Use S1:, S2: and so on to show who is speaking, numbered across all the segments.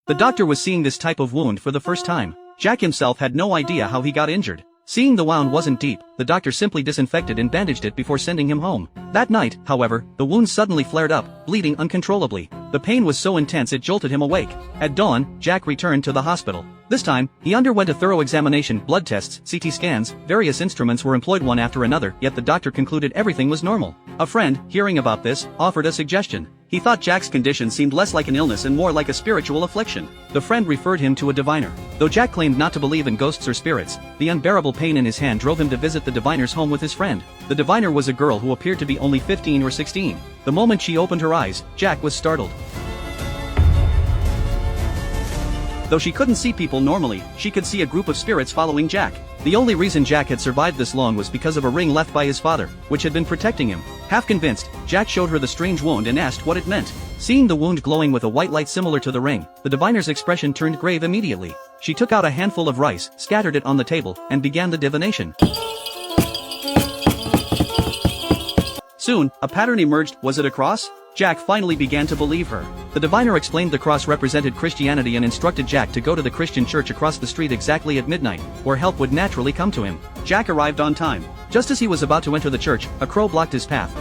S1: The doctor was seeing this type of wound for the first time. Jack himself had no idea how he got injured. Seeing the wound wasn't deep, the doctor simply disinfected and bandaged it before sending him home. That night, however, the wound suddenly flared up, bleeding uncontrollably. The pain was so intense it jolted him awake. At dawn, Jack returned to the hospital. This time, he underwent a thorough examination, blood tests, CT scans, various instruments were employed one after another, yet the doctor concluded everything was normal. A friend, hearing about this, offered a suggestion. He thought Jack's condition seemed less like an illness and more like a spiritual affliction. The friend referred him to a diviner. Though Jack claimed not to believe in ghosts or spirits, the unbearable pain in his hand drove him to visit the diviner's home with his friend. The diviner was a girl who appeared to be only 15 or 16. The moment she opened her eyes, Jack was startled. Though she couldn't see people normally, she could see a group of spirits following Jack. The only reason Jack had survived this long was because of a ring left by his father, which had been protecting him. Half convinced, Jack showed her the strange wound and asked what it meant. Seeing the wound glowing with a white light similar to the ring, the diviner's expression turned grave immediately. She took out a handful of rice, scattered it on the table, and began the divination. Soon, a pattern emerged. Was it a cross? Jack finally began to believe her. The diviner explained the cross represented Christianity and instructed Jack to go to the Christian church across the street exactly at midnight, where help would naturally come to him. Jack arrived on time. Just as he was about to enter the church, a crow blocked his path.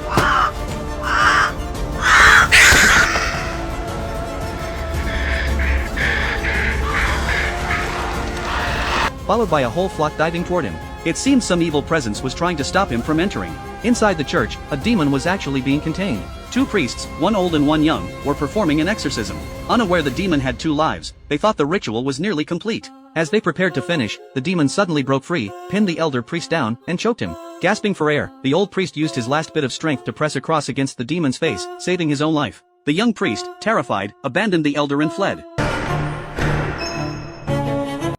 S1: Followed by a whole flock diving toward him. It seemed some evil presence was trying to stop him from entering. Inside the church, a demon was actually being contained. Two priests, one old and one young, were performing an exorcism. Unaware the demon had two lives, they thought the ritual was nearly complete. As they prepared to finish, the demon suddenly broke free, pinned the elder priest down, and choked him. Gasping for air, the old priest used his last bit of strength to press a cross against the demon's face, saving his own life. The young priest, terrified, abandoned the elder and fled.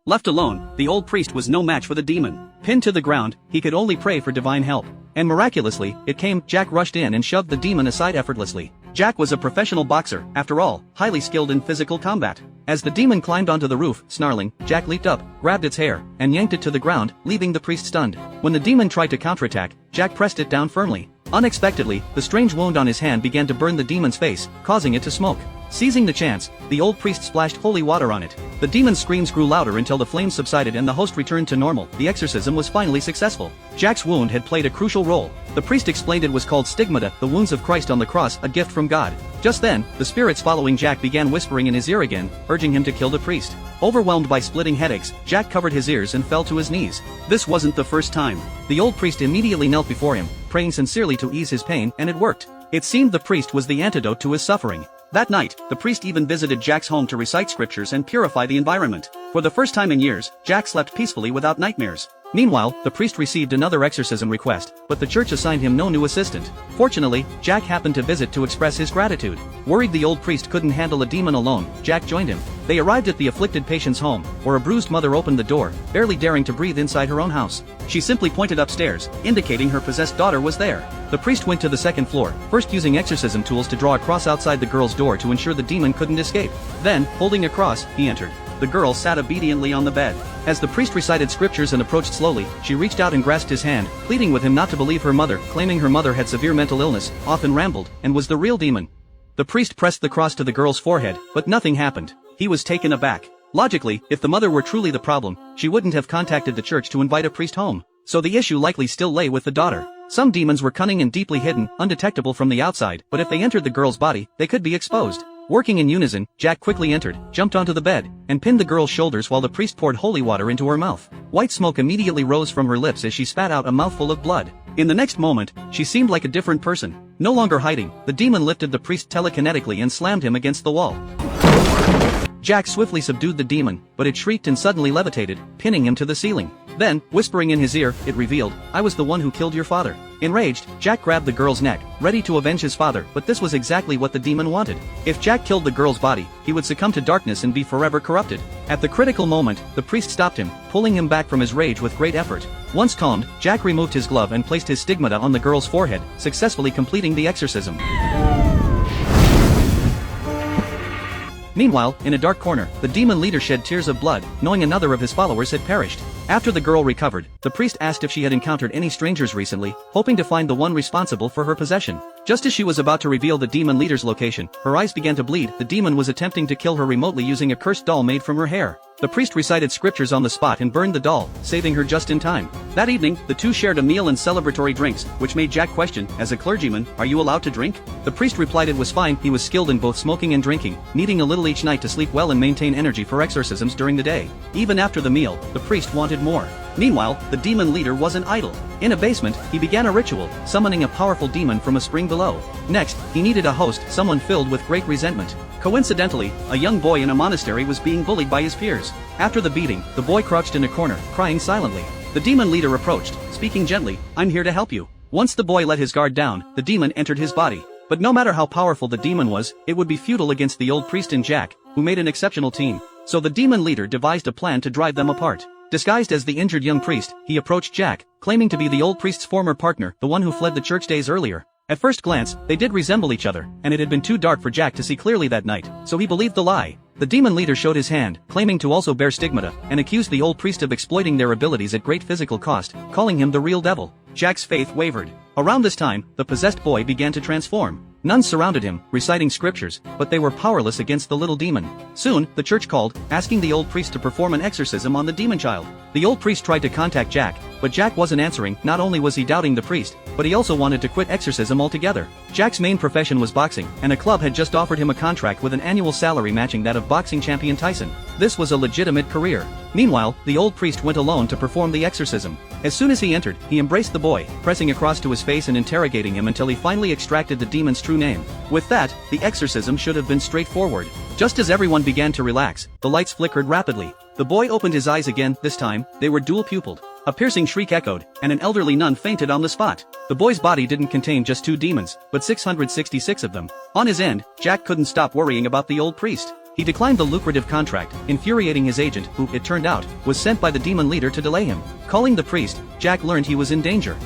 S1: Left alone, the old priest was no match for the demon. Pinned to the ground, he could only pray for divine help. And miraculously, it came. Jack rushed in and shoved the demon aside effortlessly. Jack was a professional boxer, after all, highly skilled in physical combat. As the demon climbed onto the roof, snarling, Jack leaped up, grabbed its hair, and yanked it to the ground, leaving the priest stunned. When the demon tried to counterattack, Jack pressed it down firmly. Unexpectedly, the strange wound on his hand began to burn the demon's face, causing it to smoke. Seizing the chance, the old priest splashed holy water on it. The demon's screams grew louder until the flames subsided and the host returned to normal. The exorcism was finally successful. Jack's wound had played a crucial role. The priest explained it was called stigmata, the wounds of Christ on the cross, a gift from God. Just then, the spirits following Jack began whispering in his ear again, urging him to kill the priest. Overwhelmed by splitting headaches, Jack covered his ears and fell to his knees. This wasn't the first time. The old priest immediately knelt before him, praying sincerely to ease his pain, and it worked. It seemed the priest was the antidote to his suffering. That night, the priest even visited Jack's home to recite scriptures and purify the environment. For the first time in years, Jack slept peacefully without nightmares. Meanwhile, the priest received another exorcism request, but the church assigned him no new assistant. Fortunately, Jack happened to visit to express his gratitude. Worried the old priest couldn't handle a demon alone, Jack joined him. They arrived at the afflicted patient's home, where a bruised mother opened the door, barely daring to breathe inside her own house. She simply pointed upstairs, indicating her possessed daughter was there. The priest went to the second floor, first using exorcism tools to draw a cross outside the girl's door to ensure the demon couldn't escape. Then, holding a cross, he entered. The girl sat obediently on the bed. As the priest recited scriptures and approached slowly, she reached out and grasped his hand, pleading with him not to believe her mother, claiming her mother had severe mental illness, often rambled, and was the real demon. The priest pressed the cross to the girl's forehead, but nothing happened. He was taken aback. Logically, if the mother were truly the problem, she wouldn't have contacted the church to invite a priest home. So the issue likely still lay with the daughter. Some demons were cunning and deeply hidden, undetectable from the outside, but if they entered the girl's body, they could be exposed. Working in unison, Jack quickly entered, jumped onto the bed, and pinned the girl's shoulders while the priest poured holy water into her mouth. White smoke immediately rose from her lips as she spat out a mouthful of blood. In the next moment, she seemed like a different person. No longer hiding, the demon lifted the priest telekinetically and slammed him against the wall. Jack swiftly subdued the demon, but it shrieked and suddenly levitated, pinning him to the ceiling. Then, whispering in his ear, it revealed, "I was the one who killed your father." Enraged, Jack grabbed the girl's neck, ready to avenge his father, but this was exactly what the demon wanted. If Jack killed the girl's body, he would succumb to darkness and be forever corrupted. At the critical moment, the priest stopped him, pulling him back from his rage with great effort. Once calmed, Jack removed his glove and placed his stigmata on the girl's forehead, successfully completing the exorcism. Meanwhile, in a dark corner, the demon leader shed tears of blood, knowing another of his followers had perished. After the girl recovered, the priest asked if she had encountered any strangers recently, hoping to find the one responsible for her possession. Just as she was about to reveal the demon leader's location, her eyes began to bleed. The demon was attempting to kill her remotely using a cursed doll made from her hair. The priest recited scriptures on the spot and burned the doll, saving her just in time. That evening, the two shared a meal and celebratory drinks, which made Jack question, as a clergyman, are you allowed to drink? The priest replied it was fine. He was skilled in both smoking and drinking, needing a little each night to sleep well and maintain energy for exorcisms during the day. Even after the meal, the priest wanted more. Meanwhile, the demon leader wasn't idle. In a basement, he began a ritual, summoning a powerful demon from a spring below. Next, he needed a host, someone filled with great resentment. Coincidentally, a young boy in a monastery was being bullied by his peers. After the beating, the boy crouched in a corner, crying silently. The demon leader approached, speaking gently, I'm here to help you. Once the boy let his guard down, the demon entered his body. But no matter how powerful the demon was, it would be futile against the old priest and Jack, who made an exceptional team. So the demon leader devised a plan to drive them apart. Disguised as the injured young priest, he approached Jack, claiming to be the old priest's former partner, the one who fled the church days earlier. At first glance, they did resemble each other, and it had been too dark for Jack to see clearly that night, so he believed the lie. The demon leader showed his hand, claiming to also bear stigmata, and accused the old priest of exploiting their abilities at great physical cost, calling him the real devil. Jack's faith wavered. Around this time, the possessed boy began to transform. Nuns surrounded him, reciting scriptures, but they were powerless against the little demon. Soon, the church called, asking the old priest to perform an exorcism on the demon child. The old priest tried to contact Jack, but Jack wasn't answering. Not only was he doubting the priest, but he also wanted to quit exorcism altogether. Jack's main profession was boxing, and a club had just offered him a contract with an annual salary matching that of boxing champion Tyson. This was a legitimate career. Meanwhile, the old priest went alone to perform the exorcism. As soon as he entered, he embraced the boy, pressing across to his face and interrogating him until he finally extracted the demon's true name. With that, the exorcism should have been straightforward. Just as everyone began to relax, the lights flickered rapidly. The boy opened his eyes again. This time, they were dual-pupiled. A piercing shriek echoed, and an elderly nun fainted on the spot. The boy's body didn't contain just two demons, but 666 of them. On his end, Jack couldn't stop worrying about the old priest. He declined the lucrative contract, infuriating his agent, who, it turned out, was sent by the demon leader to delay him. Calling the priest, Jack learned he was in danger.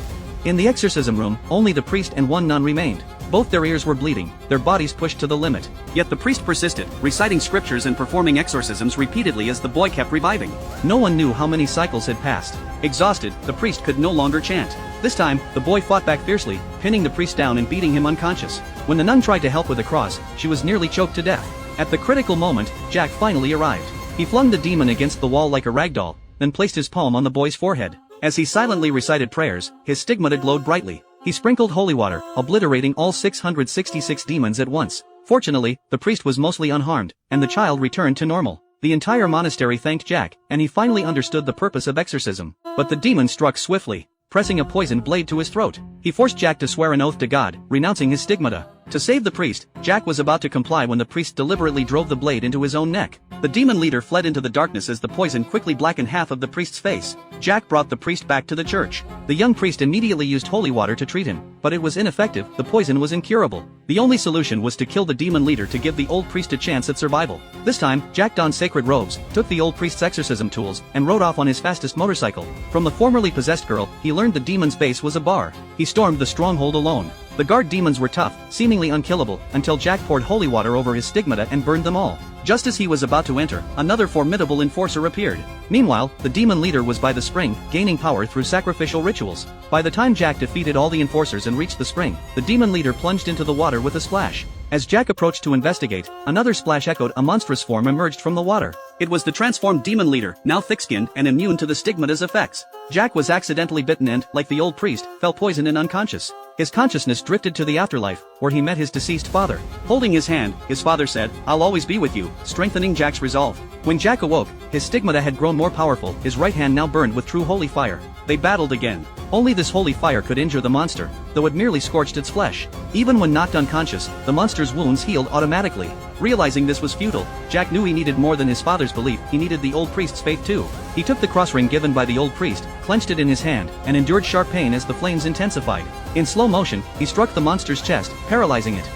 S1: In the exorcism room, only the priest and one nun remained. Both their ears were bleeding, their bodies pushed to the limit. Yet the priest persisted, reciting scriptures and performing exorcisms repeatedly as the boy kept reviving. No one knew how many cycles had passed. Exhausted, the priest could no longer chant. This time, the boy fought back fiercely, pinning the priest down and beating him unconscious. When the nun tried to help with a cross, she was nearly choked to death. At the critical moment, Jack finally arrived. He flung the demon against the wall like a rag doll, then placed his palm on the boy's forehead. As he silently recited prayers, his stigmata glowed brightly. He sprinkled holy water, obliterating all 666 demons at once. Fortunately, the priest was mostly unharmed, and the child returned to normal. The entire monastery thanked Jack, and he finally understood the purpose of exorcism. But the demon struck swiftly, pressing a poisoned blade to his throat. He forced Jack to swear an oath to God, renouncing his stigmata. To save the priest, Jack was about to comply when the priest deliberately drove the blade into his own neck. The demon leader fled into the darkness as the poison quickly blackened half of the priest's face. Jack brought the priest back to the church. The young priest immediately used holy water to treat him, but it was ineffective. The poison was incurable. The only solution was to kill the demon leader to give the old priest a chance at survival. This time, Jack donned sacred robes, took the old priest's exorcism tools, and rode off on his fastest motorcycle. From the formerly possessed girl, he learned the demon's base was a bar. He stormed the stronghold alone. The guard demons were tough, seemingly unkillable, until Jack poured holy water over his stigmata and burned them all. Just as he was about to enter, another formidable enforcer appeared. Meanwhile, the demon leader was by the spring, gaining power through sacrificial rituals. By the time Jack defeated all the enforcers and reached the spring, the demon leader plunged into the water with a splash. As Jack approached to investigate, another splash echoed. A monstrous form emerged from the water. It was the transformed demon leader, now thick-skinned and immune to the stigmata's effects. Jack was accidentally bitten and, like the old priest, fell poisoned and unconscious. His consciousness drifted to the afterlife, where he met his deceased father. Holding his hand, his father said, "I'll always be with you," strengthening Jack's resolve. When Jack awoke, his stigmata had grown more powerful, his right hand now burned with true holy fire. They battled again. Only this holy fire could injure the monster, though it merely scorched its flesh. Even when knocked unconscious, the monster's wounds healed automatically. Realizing this was futile, Jack knew he needed more than his father's belief. He needed the old priest's faith too. He took the cross ring given by the old priest, clenched it in his hand, and endured sharp pain as the flames intensified. In slow motion, he struck the monster's chest, paralyzing it.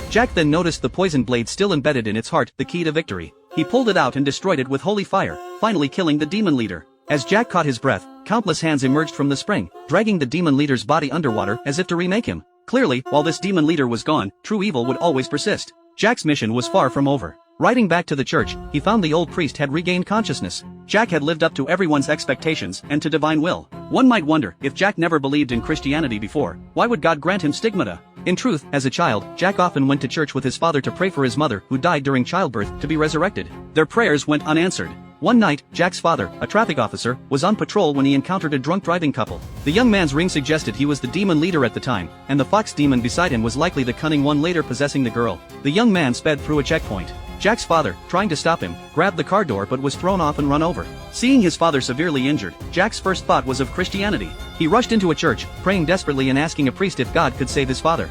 S1: Jack then noticed the poison blade still embedded in its heart, the key to victory. He pulled it out and destroyed it with holy fire, finally killing the demon leader. As Jack caught his breath, countless hands emerged from the spring, dragging the demon leader's body underwater as if to remake him. Clearly, while this demon leader was gone, true evil would always persist. Jack's mission was far from over. Riding back to the church, he found the old priest had regained consciousness. Jack had lived up to everyone's expectations and to divine will. One might wonder, if Jack never believed in Christianity before, why would God grant him stigmata? In truth, as a child, Jack often went to church with his father to pray for his mother, who died during childbirth, to be resurrected. Their prayers went unanswered. One night, Jack's father, a traffic officer, was on patrol when he encountered a drunk driving couple. The young man's ring suggested he was the demon leader at the time, and the fox demon beside him was likely the cunning one later possessing the girl. The young man sped through a checkpoint. Jack's father, trying to stop him, grabbed the car door but was thrown off and run over. Seeing his father severely injured, Jack's first thought was of Christianity. He rushed into a church, praying desperately and asking a priest if God could save his father.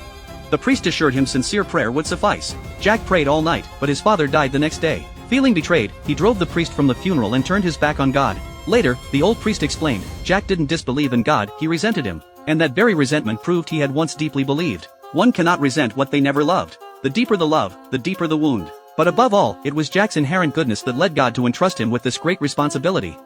S1: The priest assured him sincere prayer would suffice. Jack prayed all night, but his father died the next day. Feeling betrayed, he drove the priest from the funeral and turned his back on God. Later, the old priest explained, Jack didn't disbelieve in God, he resented him. And that very resentment proved he had once deeply believed. One cannot resent what they never loved. The deeper the love, the deeper the wound. But above all, it was Jack's inherent goodness that led God to entrust him with this great responsibility.